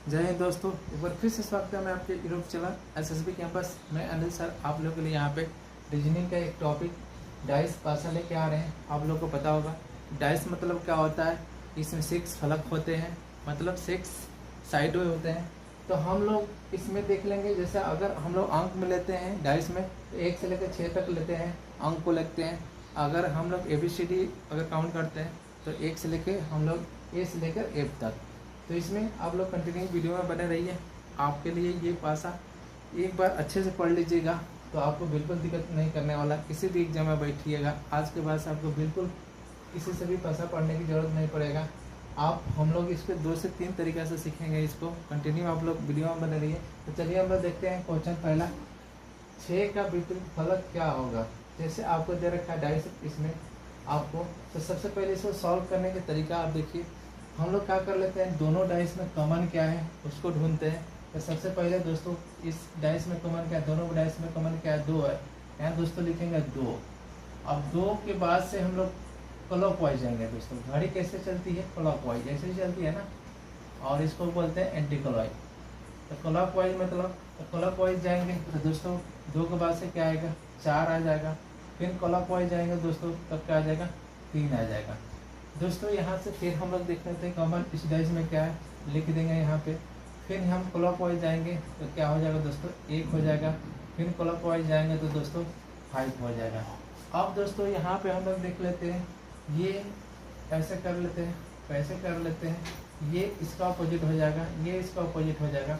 जय हिंद दोस्तों, एक बार फिर से स्वागत है मैं आपके यूट्यूब चैनल एसएसबी कैंपस में। अनिल सर आप लोगों के लिए यहाँ पे रीजनिंग का एक टॉपिक डाइस पासा लेके आ रहे हैं। आप लोगों को पता होगा डाइस मतलब क्या होता है। इसमें 6 फलक होते हैं, मतलब 6 साइड वे होते हैं। तो हम लोग इसमें देख लेंगे, जैसे अगर हम लोग अंक में लेते हैं डाइस में तो 1 से लेकर 6 तक लेते हैं, अंक को लिखते हैं। अगर हम लोग ABCD अगर काउंट करते हैं तो 1 से लेकर हम लोग A से लेकर F तक। तो इसमें आप लोग कंटिन्यू वीडियो में बने रहिए। आपके लिए ये पासा एक बार अच्छे से पढ़ लीजिएगा तो आपको बिल्कुल दिक्कत नहीं करने वाला। किसी भी एग्जाम में बैठिएगा आज के बाद से आपको बिल्कुल किसी से भी पासा पढ़ने की ज़रूरत नहीं पड़ेगा। आप हम लोग इसको 2 से 3 तरीक़े से सीखेंगे। इसको कंटिन्यू आप लोग वीडियो में बने रहिए। तो चलिए हम लोग देखते हैं क्वेश्चन पहला, 6 का विपरीत फलक क्या होगा। जैसे आपको दे रखा है डाइस इसमें आपको, तो सबसे पहले इसको सॉल्व करने का तरीका आप देखिए। हम लोग क्या कर लेते हैं, दोनों डाइस में कॉमन क्या है उसको ढूंढते हैं। तो सबसे पहले दोस्तों इस डाइस में कॉमन क्या है, दोनों डाइस में कॉमन क्या है, 2 है। यहाँ दोस्तों लिखेंगे 2। अब 2 के बाद से हम लोग क्लॉकवाइज जाएंगे। दोस्तों घड़ी कैसे चलती है, क्लॉकवाइज ऐसे ही चलती है ना, और इसको बोलते हैं एंटी क्लॉकवाइज। तो क्लॉकवाइज मतलब क्लॉकवाइज जाएंगे तो दोस्तों 2 के बाद से क्या आएगा, 4 आ जाएगा। फिर क्लॉकवाइज जाएंगे दोस्तों तब क्या आ जाएगा, 3 आ जाएगा। दोस्तों यहाँ से फिर हम लोग देख लेते हैं कॉमन इस डाइस में क्या है, लिख देंगे यहाँ पे। फिर हम क्लॉकवाइज जाएंगे तो क्या हो जाएगा दोस्तों, 1 हो जाएगा। फिर क्लॉकवाइज जाएंगे तो दोस्तों 5 हो जाएगा। अब दोस्तों यहाँ पे हम लोग देख लेते हैं, ये ऐसे कर लेते हैं, कैसे कर लेते हैं, ये इसका अपोजिट हो जाएगा, ये इसका अपोजिट हो जाएगा,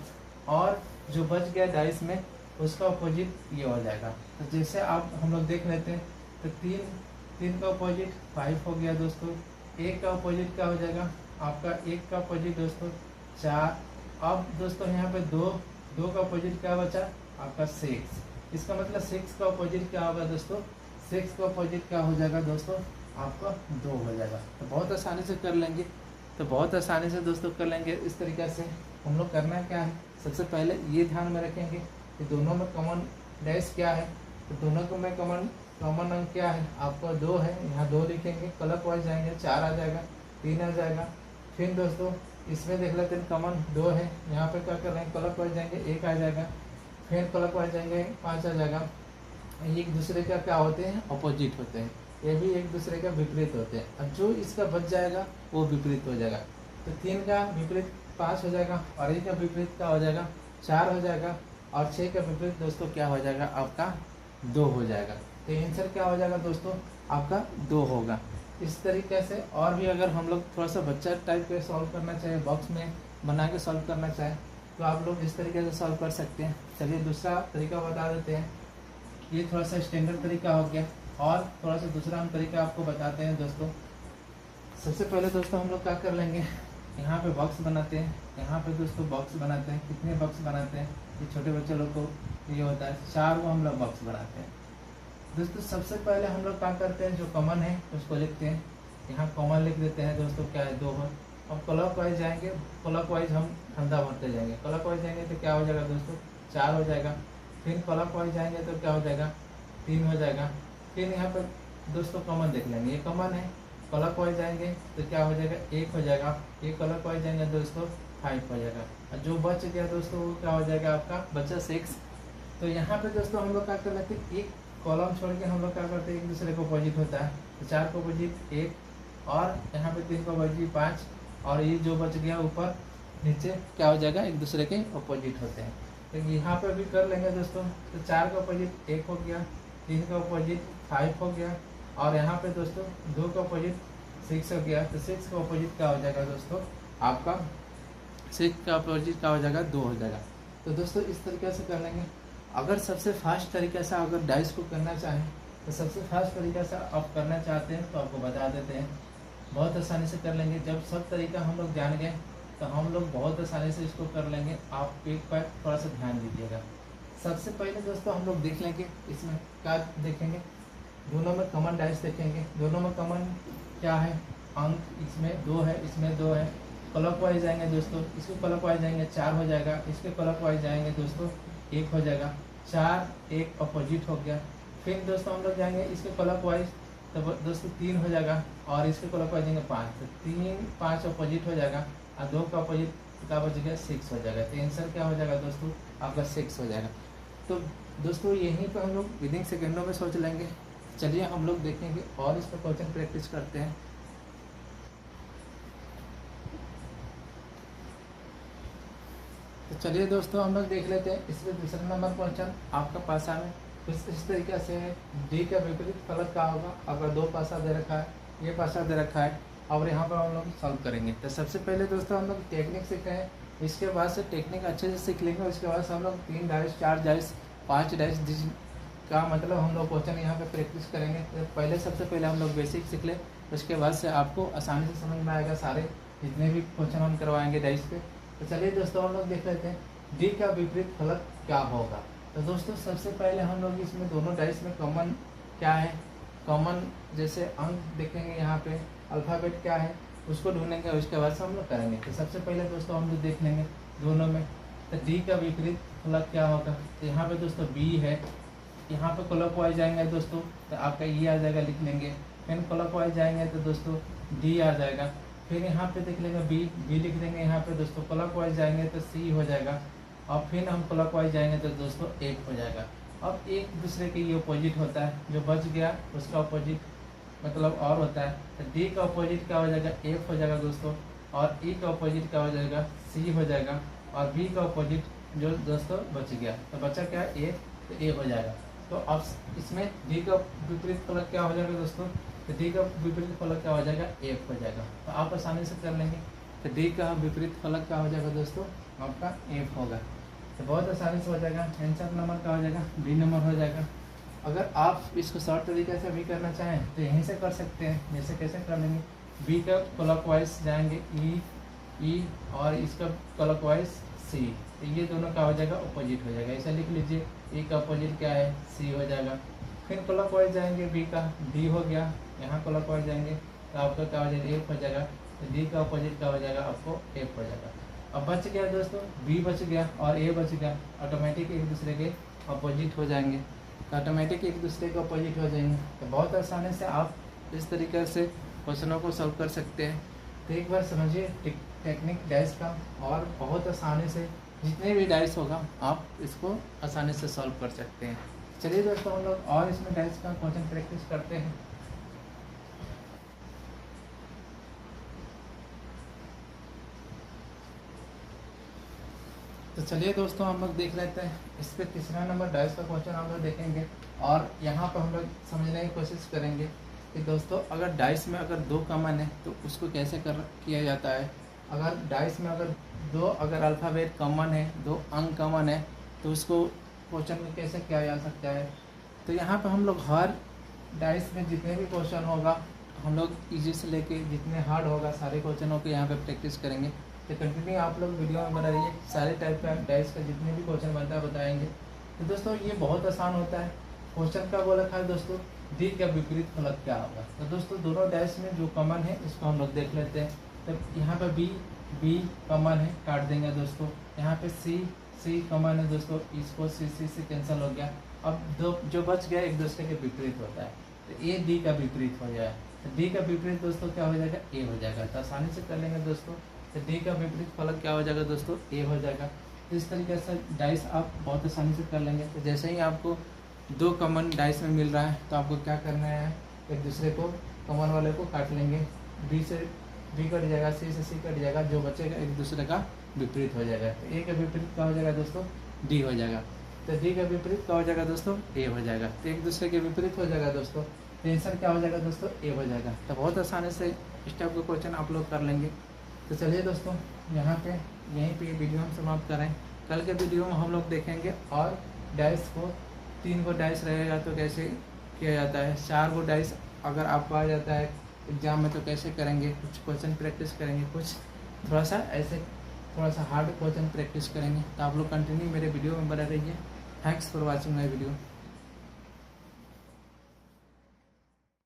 और जो बच गया डाइस में उसका अपोजिट ये हो जाएगा। तो जैसे आप हम लोग देख लेते हैं तो 3 का अपोजिट 5 हो गया दोस्तों। 1 का अपोजिट क्या हो जाएगा आपका, 1 का अपोजिट दोस्तों 4। अब दोस्तों यहाँ पे 2 का अपोजिट क्या बचा आपका 6। इसका मतलब 6 का अपोजिट क्या होगा दोस्तों, 6 का अपोजिट क्या हो जाएगा दोस्तों आपका 2 हो जाएगा। तो बहुत आसानी से कर लेंगे, तो बहुत आसानी से दोस्तों कर लेंगे। इस तरीक़े से हम लोग करना क्या है, सबसे पहले ये ध्यान में रखेंगे कि दोनों में कॉमन डैश क्या है। तो दोनों को में कॉमन अंक क्या है आपका 2 है, यहाँ 2 लिखेंगे। क्लॉकवाइज जाएंगे 4 आ जाएगा, 3 आ जाएगा। फिर दोस्तों इसमें देख लेते हैं कॉमन 2 है, यहाँ पे क्या कर रहे हैं, क्लॉकवाइज जाएंगे 1 आ जाएगा। फिर क्लॉकवाइज जाएंगे 5 आ जाएगा। एक दूसरे का क्या होते हैं, अपोजिट होते हैं, ये भी एक दूसरे का विपरीत होते हैं। अब जो इसका बच जाएगा वो विपरीत हो जाएगा। तो 3 का विपरीत 5 हो जाएगा, और 1 का विपरीत क्या हो जाएगा 4 हो जाएगा, और 6 का विपरीत दोस्तों क्या हो जाएगा आपका 2 हो जाएगा। तो आंसर क्या हो जाएगा दोस्तों आपका 2 होगा। इस तरीके से और भी अगर हम लोग थोड़ा सा बच्चा टाइप के सॉल्व करना चाहे, बॉक्स में बना के सॉल्व करना चाहे तो आप लोग इस तरीके से सॉल्व कर सकते हैं। चलिए दूसरा तरीका बता देते हैं। ये थोड़ा सा स्टैंडर्ड तरीका हो गया, और थोड़ा सा दूसरा हम तरीका आपको बताते हैं दोस्तों। सबसे पहले दोस्तों हम लोग क्या कर लेंगे, यहाँ पे बॉक्स बनाते हैं। यहाँ पे दोस्तों बॉक्स बनाते हैं। कितने बॉक्स बनाते हैं, ये छोटे बच्चे लोग को ये होता है 4 वो हम लोग बॉक्स बनाते हैं दोस्तों। सबसे पहले हम लोग क्या करते हैं, जो कॉमन है उसको लिखते हैं। यहाँ कॉमन लिख देते हैं दोस्तों, क्या है 2 है। अब क्लॉकवाइज जाएंगे, क्लॉकवाइज हम ठंडा भरते जाएंगे। क्लॉकवाइज जाएंगे तो क्या हो जाएगा दोस्तों 4 हो जाएगा। फिर क्लॉकवाइज जाएंगे तो क्या हो जाएगा 3 हो जाएगा। फिर यहाँ पर दोस्तों कॉमन देख लेंगे, ये कॉमन है। क्लॉकवाइज जाएंगे तो क्या हो जाएगा 1 हो जाएगा। ये क्लॉकवाइज जाएंगे दोस्तों 5 हो जाएगा। और जो बच गया दोस्तों वो क्या हो जाएगा आपका बचा 6। तो यहाँ पे दोस्तों हम लोग क्या कर लेते हैं, एक कॉलम छोड़ के हम लोग क्या करते हैं, एक दूसरे को अपोजिट होता है। तो 4 को अपोजिट 1, और यहाँ पे 3 को अपोजिट 5, और ये जो बच गया ऊपर नीचे क्या हो जाएगा एक दूसरे के अपोजिट होते हैं। तो यहाँ पे भी कर लेंगे दोस्तों। तो 4 का अपोजिट 1 हो गया, 3 का अपोजिट 5 हो गया, और यहाँ पे दोस्तों 2 का अपोजिट 6 हो गया। तो 6 का अपोजिट क्या हो जाएगा दोस्तों आपका, 6 का अपोजिट क्या हो जाएगा 2 हो जाएगा। तो दोस्तों इस तरीके से कर लेंगे। अगर सबसे फास्ट तरीके से अगर डाइस को करना चाहें तो सबसे फास्ट तरीके से आप करना चाहते हैं तो आपको बता देते हैं, बहुत आसानी से कर लेंगे। जब सब तरीका हम लोग जान गए तो हम लोग बहुत आसानी से इसको कर लेंगे। आप एक बार थोड़ा सा ध्यान दीजिएगा। सबसे पहले दोस्तों हम लोग देख लेंगे, इसमें क्या देखेंगे, दोनों में कॉमन डाइस देखेंगे। दोनों में कॉमन क्या है, अंक इसमें 2 है, इसमें 2 है। क्लॉकवाइज जाएंगे दोस्तों, इसके क्लॉकवाइज जाएंगे 4 हो जाएगा, इसके क्लॉकवाइज जाएंगे दोस्तों 1 हो जाएगा। 4 1 अपोजिट हो गया। फिर दोस्तों हम लोग जाएंगे इसके क्लॉकवाइज तो दोस्तों 3 हो जाएगा, और इसके क्लॉकवाइज जाएंगे 5, तो 3 5 अपोजिट हो जाएगा, और 2 का अपोजिट तो क्या बच गया 6 हो जाएगा। तो आंसर क्या हो जाएगा दोस्तों आपका 6 हो जाएगा। तो दोस्तों यहीं पर हम लोग विदिन सेकेंडों में सोच लेंगे। चलिए हम लोग देखेंगे और इस पर क्वेश्चन प्रैक्टिस करते हैं। तो चलिए दोस्तों हम लोग देख लेते हैं इसमें दूसरा नंबर क्वेश्चन आपका पासा में कुछ इस तरीके से है। डी का विपरीत फलक क्या होगा। अगर दो पासा दे रखा है, ये पासा दे रखा है और यहाँ पर हम लोग सॉल्व करेंगे। तो सबसे पहले दोस्तों हम लोग टेक्निक सीख रहे हैं, इसके बाद से टेक्निक अच्छे से सीख लेंगे। उसके बाद से हम लोग 3 डाइस 4 डाइस 5 डाइस का मतलब हम लोग क्वेश्चन यहाँ पे प्रैक्टिस करेंगे। तो पहले सबसे पहले हम लोग बेसिक सीख ले, उसके बाद से आपको आसानी से समझ में आएगा सारे जितने भी क्वेश्चन हम करवाएंगे डाइस पे। तो चलिए दोस्तों हम लोग देख लेते हैं डी का विपरीत फलक क्या होगा। तो दोस्तों सबसे पहले हम लोग इसमें दोनों डाइस में कॉमन क्या है, कॉमन जैसे अंक देखेंगे यहाँ पे अल्फ़ाबेट क्या है उसको ढूंढेंगे, उसके बाद से हम लोग करेंगे। तो सबसे पहले दोस्तों हम लोग देख लेंगे दोनों में। तो डी का विपरीत फलक क्या होगा। तो यहाँ पे दोस्तों बी है, यहाँ पे क्लॉकवाइज जाएंगे दोस्तों तो आपका ई आ जाएगा, लिख लेंगे। फिर क्लॉकवाइज जाएंगे तो दोस्तों डी आ जाएगा। फिर यहाँ पे देख लेंगे बी लिख देंगे यहाँ पे दोस्तों। क्लॉकवाइज जाएंगे तो सी हो जाएगा और फिर हम क्लॉकवाइज जाएंगे तो दोस्तों एफ हो जाएगा। अब एक दूसरे के ये अपोजिट होता है, जो बच गया उसका अपोजिट मतलब और होता है। तो डी का अपोजिट क्या हो जाएगा एफ हो जाएगा दोस्तों, और ई का अपोजिट क्या हो जाएगा सी हो जाएगा, और बी का अपोजिट जो दोस्तों बच गया तो बचा क्या ए, तो ए हो जाएगा। तो अब इसमें डी का विपरीत फलक क्या हो जाएगा दोस्तों। तो डी का विपरीत फलक क्या हो जाएगा एफ हो जाएगा। तो आप आसानी से कर लेंगे। तो डी का विपरीत फलक क्या हो जाएगा दोस्तों आपका एफ होगा। तो बहुत आसानी से हो जाएगा। आंसर नंबर क्या हो जाएगा बी नंबर हो जाएगा। अगर आप इसको शॉर्ट तरीके से भी करना चाहें तो यहीं से कर सकते हैं। जैसे कैसे कर लेंगे, बी का क्लॉकवाइज जाएंगे ई और इसका क्लॉकवाइज सी, तो ये दोनों का हो जाएगा अपोजिट हो जाएगा। ऐसा लिख लीजिए ई का अपोजिट क्या है सी हो जाएगा। फिर क्लॉकवाइज जाएंगे बी का डी हो गया, यहाँ क्लॉकवाइज जाएंगे तो आपका क्या हो जाएगा एफ हो जाएगा। तो डी का अपोजिट क्या हो जाएगा आपको एफ हो जाएगा। अब बच गया दोस्तों बी बच गया और ए बच गया, ऑटोमेटिक एक दूसरे के अपोजिट हो जाएंगे। तो ऑटोमेटिक एक दूसरे के अपोजिट हो जाएंगे। तो बहुत आसानी से आप इस तरीके से क्वेश्चनों को सॉल्व कर सकते हैं। तो एक बार समझिए टेक्निक डाइस का, और बहुत आसानी से जितने भी डाइस होगा आप इसको आसानी से सॉल्व कर सकते हैं। चलिए दोस्तों हम लोग और इसमें डाइस का क्वेश्चन प्रैक्टिस करते हैं। तो चलिए दोस्तों हम लोग देख लेते हैं इस पर तीसरा नंबर डाइस का क्वेश्चन हम लोग देखेंगे, और यहाँ पर हम लोग समझने की कोशिश करेंगे कि दोस्तों अगर डाइस में अगर 2 कॉमन है तो उसको कैसे किया जाता है। अगर डाइस में अगर 2 अल्फ़ाबेट कॉमन है, 2 अंक कॉमन है तो उसको क्वेश्चन में कैसे किया जा सकता है। तो यहाँ पर हम लोग हर डाइस में जितने भी क्वेश्चन होगा हम लोग ईजी से लेके जितने हार्ड होगा सारे क्वेश्चनों के यहाँ पे प्रैक्टिस करेंगे। तो कंटिन्यू आप लोग वीडियो में बना रहिए, सारे टाइप का डाइस का जितने भी क्वेश्चन बनता है बताएंगे। तो दोस्तों ये बहुत आसान होता है। क्वेश्चन का बोला था दोस्तों डी का विपरीत फलक क्या होगा। तो दोस्तों दोनों डाइस में जो कॉमन है इसको हम लोग देख लेते हैं। तो यहाँ पर बी कॉमन है, काट देंगे दोस्तों। यहाँ पे सी कॉमन है दोस्तों, इसको सी से कैंसिल हो गया। अब दो जो बच गया एक दूसरे के विपरीत होता है, तो ए डी का विपरीत हो जाए। तो डी का विपरीत दोस्तों क्या हो जाएगा ए हो जाएगा। तो आसानी से कर लेंगे दोस्तों। तो डी का विपरीत फलक क्या हो जाएगा दोस्तों ए हो जाएगा। तो इस तरीके से डाइस आप बहुत आसानी से कर लेंगे। तो जैसे ही आपको 2 कॉमन डाइस में मिल रहा है तो आपको क्या करना है, एक दूसरे को कॉमन वाले को काट लेंगे। बी से बी कट जाएगा, सी से सी कट जाएगा, जो बचेगा एक दूसरे का विपरीत हो जाएगा। तो ए का विपरीत क्या हो जाएगा दोस्तों डी हो जाएगा। तो डी का विपरीत क्या हो जाएगा दोस्तों ए हो जाएगा। तो एक दूसरे के विपरीत हो जाएगा दोस्तों। तो आंसर क्या हो जाएगा दोस्तों ए हो जाएगा। तो बहुत आसानी से इस टाइप का क्वेश्चन आप लोग कर लेंगे। तो चलिए दोस्तों यहीं पे वीडियो हम समाप्त करें। कल के वीडियो में हम लोग देखेंगे और डाइस को 3 गो डाइस रहेगा तो कैसे किया जाता है, 4 गो डाइस अगर आपको आ जाता है एग्जाम में तो कैसे करेंगे, कुछ क्वेश्चन प्रैक्टिस करेंगे, कुछ थोड़ा सा हार्ड क्वेश्चन प्रैक्टिस करेंगे। तो आप लोग कंटिन्यू मेरे वीडियो में बने रहिए। Thanks for watching my video.